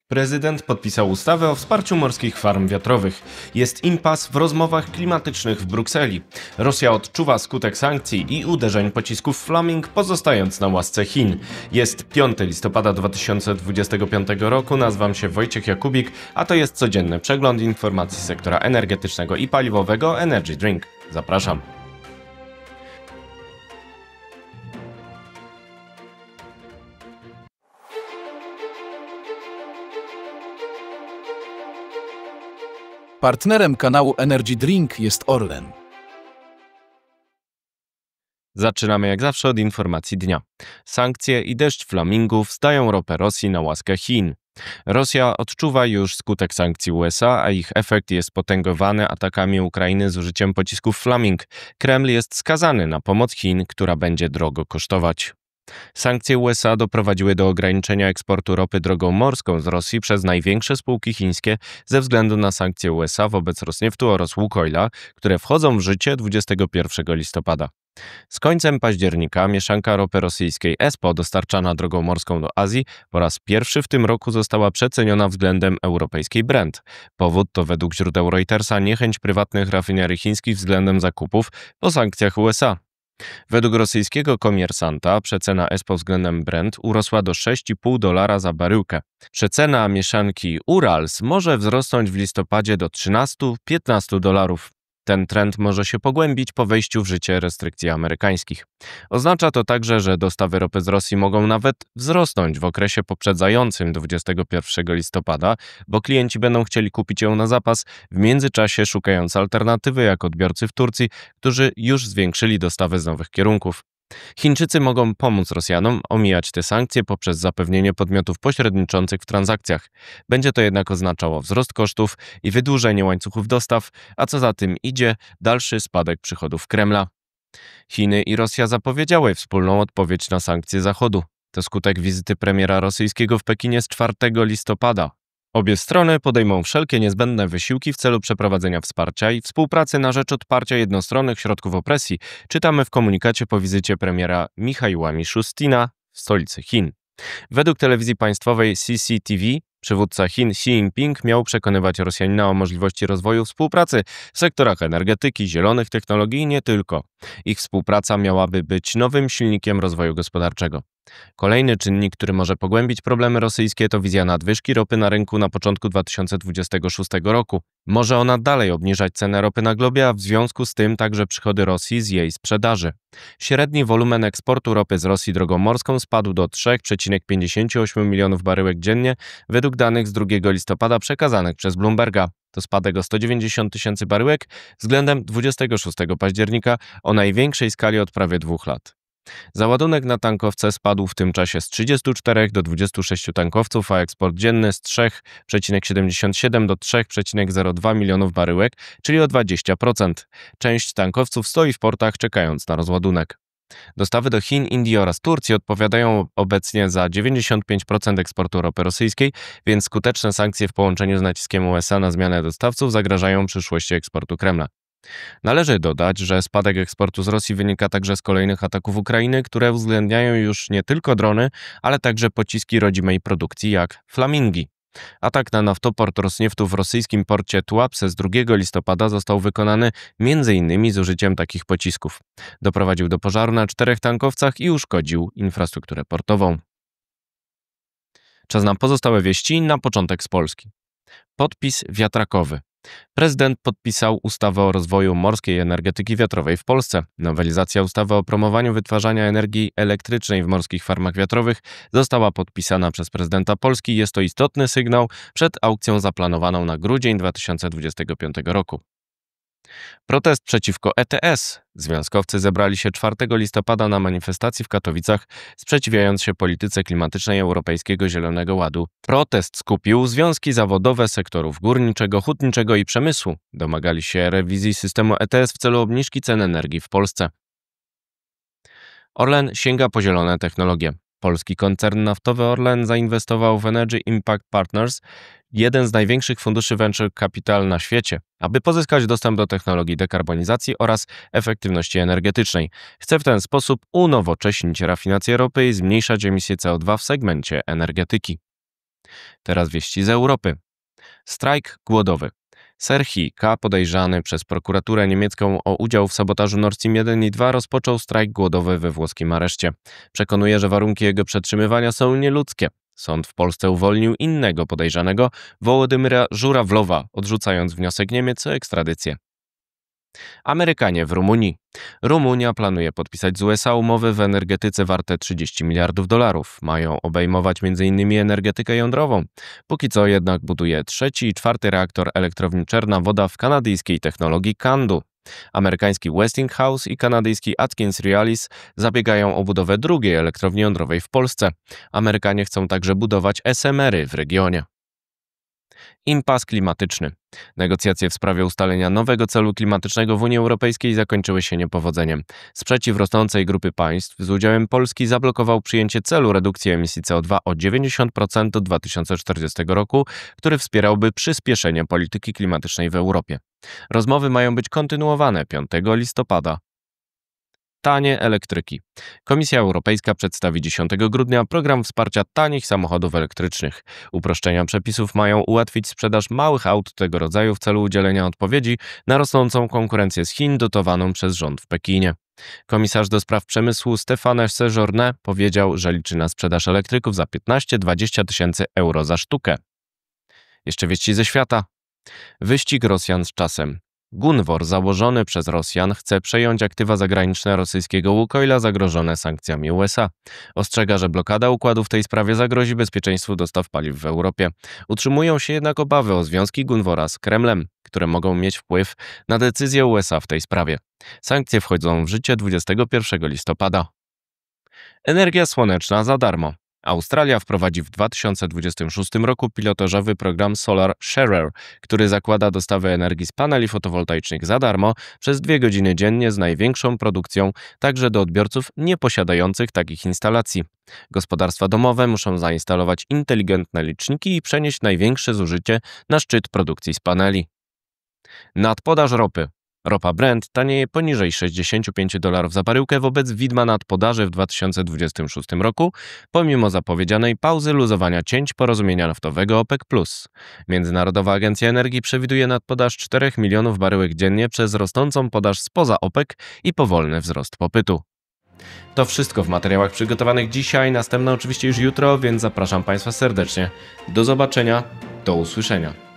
Prezydent podpisał ustawę o wsparciu morskich farm wiatrowych. Jest impas w rozmowach klimatycznych w Brukseli. Rosja odczuwa skutek sankcji i uderzeń pocisków Flaming, pozostając na łasce Chin. Jest 5 listopada 2025 roku, nazywam się Wojciech Jakubik, a to jest codzienny przegląd informacji sektora energetycznego i paliwowego Energy Drink. Zapraszam. Partnerem kanału Energy Drink jest Orlen. Zaczynamy jak zawsze od informacji dnia. Sankcje i deszcz flamingów zdają ropę Rosji na łaskę Chin. Rosja odczuwa już skutek sankcji USA, a ich efekt jest potęgowany atakami Ukrainy z użyciem pocisków Flaming. Kreml jest skazany na pomoc Chin, która będzie drogo kosztować. Sankcje USA doprowadziły do ograniczenia eksportu ropy drogą morską z Rosji przez największe spółki chińskie ze względu na sankcje USA wobec Rosnieftu oraz Łukoila, które wchodzą w życie 21 listopada. Z końcem października mieszanka ropy rosyjskiej ESPO dostarczana drogą morską do Azji po raz pierwszy w tym roku została przeceniona względem europejskiej Brent. Powód to według źródeł Reutersa niechęć prywatnych rafinerii chińskich względem zakupów po sankcjach USA. Według rosyjskiego Komiersanta przecena ESPO względem Brent urosła do $6,5 za baryłkę. Przecena mieszanki Urals może wzrosnąć w listopadzie do $13–15. Ten trend może się pogłębić po wejściu w życie restrykcji amerykańskich. Oznacza to także, że dostawy ropy z Rosji mogą nawet wzrosnąć w okresie poprzedzającym 21 listopada, bo klienci będą chcieli kupić ją na zapas, w międzyczasie szukając alternatywy jak odbiorcy w Turcji, którzy już zwiększyli dostawy z nowych kierunków. Chińczycy mogą pomóc Rosjanom omijać te sankcje poprzez zapewnienie podmiotów pośredniczących w transakcjach. Będzie to jednak oznaczało wzrost kosztów i wydłużenie łańcuchów dostaw, a co za tym idzie, dalszy spadek przychodów Kremla. Chiny i Rosja zapowiedziały wspólną odpowiedź na sankcje Zachodu. To skutek wizyty premiera rosyjskiego w Pekinie z 4 listopada. Obie strony podejmą wszelkie niezbędne wysiłki w celu przeprowadzenia wsparcia i współpracy na rzecz odparcia jednostronnych środków opresji, czytamy w komunikacie po wizycie premiera Michaiła Miszustina w stolicy Chin. Według telewizji państwowej CCTV przywódca Chin Xi Jinping miał przekonywać Rosjanina o możliwości rozwoju współpracy w sektorach energetyki, zielonych technologii i nie tylko. Ich współpraca miałaby być nowym silnikiem rozwoju gospodarczego. Kolejny czynnik, który może pogłębić problemy rosyjskie, to wizja nadwyżki ropy na rynku na początku 2026 roku. Może ona dalej obniżać cenę ropy na globie, a w związku z tym także przychody Rosji z jej sprzedaży. Średni wolumen eksportu ropy z Rosji drogą morską spadł do 3,58 milionów baryłek dziennie według danych z 2 listopada przekazanych przez Bloomberga. To spadek o 190 tysięcy baryłek względem 26 października o największej skali od prawie 2 lat. Załadunek na tankowce spadł w tym czasie z 34 do 26 tankowców, a eksport dzienny z 3,77 do 3,02 milionów baryłek, czyli o 20%. Część tankowców stoi w portach czekając na rozładunek. Dostawy do Chin, Indii oraz Turcji odpowiadają obecnie za 95% eksportu ropy rosyjskiej, więc skuteczne sankcje w połączeniu z naciskiem USA na zmianę dostawców zagrażają przyszłości eksportu Kremla. Należy dodać, że spadek eksportu z Rosji wynika także z kolejnych ataków Ukrainy, które uwzględniają już nie tylko drony, ale także pociski rodzimej produkcji jak Flamingi. Atak na naftoport Rosnieftu w rosyjskim porcie Tuapse z 2 listopada został wykonany m.in. z użyciem takich pocisków. Doprowadził do pożaru na 4 tankowcach i uszkodził infrastrukturę portową. Czas na pozostałe wieści, na początek z Polski. Podpis wiatrakowy. Prezydent podpisał ustawę o rozwoju morskiej energetyki wiatrowej w Polsce. Nowelizacja ustawy o promowaniu wytwarzania energii elektrycznej w morskich farmach wiatrowych została podpisana przez prezydenta Polski. Jest to istotny sygnał przed aukcją zaplanowaną na grudzień 2025 roku. Protest przeciwko ETS. Związkowcy zebrali się 4 listopada na manifestacji w Katowicach, sprzeciwiając się polityce klimatycznej Europejskiego Zielonego Ładu. Protest skupił związki zawodowe sektorów górniczego, hutniczego i przemysłu. Domagali się rewizji systemu ETS w celu obniżki cen energii w Polsce. Orlen sięga po zielone technologie. Polski koncern naftowy Orlen zainwestował w Energy Impact Partners, jeden z największych funduszy venture capital na świecie, aby pozyskać dostęp do technologii dekarbonizacji oraz efektywności energetycznej. Chce w ten sposób unowocześnić rafinację ropy i zmniejszać emisję CO2 w segmencie energetyki. Teraz wieści z Europy. Strajk głodowy. Serhii K., podejrzany przez prokuraturę niemiecką o udział w sabotażu Nord Stream 1 i 2, rozpoczął strajk głodowy we włoskim areszcie. Przekonuje, że warunki jego przetrzymywania są nieludzkie. Sąd w Polsce uwolnił innego podejrzanego, Wołodymyra Żurawlowa, odrzucając wniosek Niemiec o ekstradycję. Amerykanie w Rumunii. Rumunia planuje podpisać z USA umowy w energetyce warte $30 miliardów. Mają obejmować m.in. energetykę jądrową. Póki co jednak buduje trzeci i czwarty reaktor elektrowni Czarna Woda w kanadyjskiej technologii CANDU. Amerykański Westinghouse i kanadyjski AtkinsRéalis zabiegają o budowę drugiej elektrowni jądrowej w Polsce. Amerykanie chcą także budować SMR-y w regionie. Impas klimatyczny. Negocjacje w sprawie ustalenia nowego celu klimatycznego w Unii Europejskiej zakończyły się niepowodzeniem. Sprzeciw rosnącej grupy państw z udziałem Polski zablokował przyjęcie celu redukcji emisji CO2 o 90% do 2040 roku, który wspierałby przyspieszenie polityki klimatycznej w Europie. Rozmowy mają być kontynuowane 5 listopada. Tanie elektryki. Komisja Europejska przedstawi 10 grudnia program wsparcia tanich samochodów elektrycznych. Uproszczenia przepisów mają ułatwić sprzedaż małych aut tego rodzaju w celu udzielenia odpowiedzi na rosnącą konkurencję z Chin dotowaną przez rząd w Pekinie. Komisarz do spraw przemysłu Stéphane Séjourné powiedział, że liczy na sprzedaż elektryków za 15–20 tysięcy euro za sztukę. Jeszcze wieści ze świata. Wyścig Rosjan z czasem. Gunvor, założony przez Rosjan, chce przejąć aktywa zagraniczne rosyjskiego Łukoila zagrożone sankcjami USA. Ostrzega, że blokada układu w tej sprawie zagrozi bezpieczeństwu dostaw paliw w Europie. Utrzymują się jednak obawy o związki Gunvora z Kremlem, które mogą mieć wpływ na decyzję USA w tej sprawie. Sankcje wchodzą w życie 21 listopada. Energia słoneczna za darmo. Australia wprowadzi w 2026 roku pilotażowy program Solar Sharer, który zakłada dostawę energii z paneli fotowoltaicznych za darmo przez 2 godziny dziennie z największą produkcją, także do odbiorców nieposiadających takich instalacji. Gospodarstwa domowe muszą zainstalować inteligentne liczniki i przenieść największe zużycie na szczyt produkcji z paneli. Nadpodaż ropy. Ropa Brent tanieje poniżej $65 za baryłkę wobec widma nadpodaży w 2026 roku, pomimo zapowiedzianej pauzy luzowania cięć porozumienia naftowego OPEC+. Międzynarodowa Agencja Energii przewiduje nadpodaż 4 milionów baryłek dziennie przez rosnącą podaż spoza OPEC i powolny wzrost popytu. To wszystko w materiałach przygotowanych dzisiaj, następne oczywiście już jutro, więc zapraszam Państwa serdecznie. Do zobaczenia, do usłyszenia.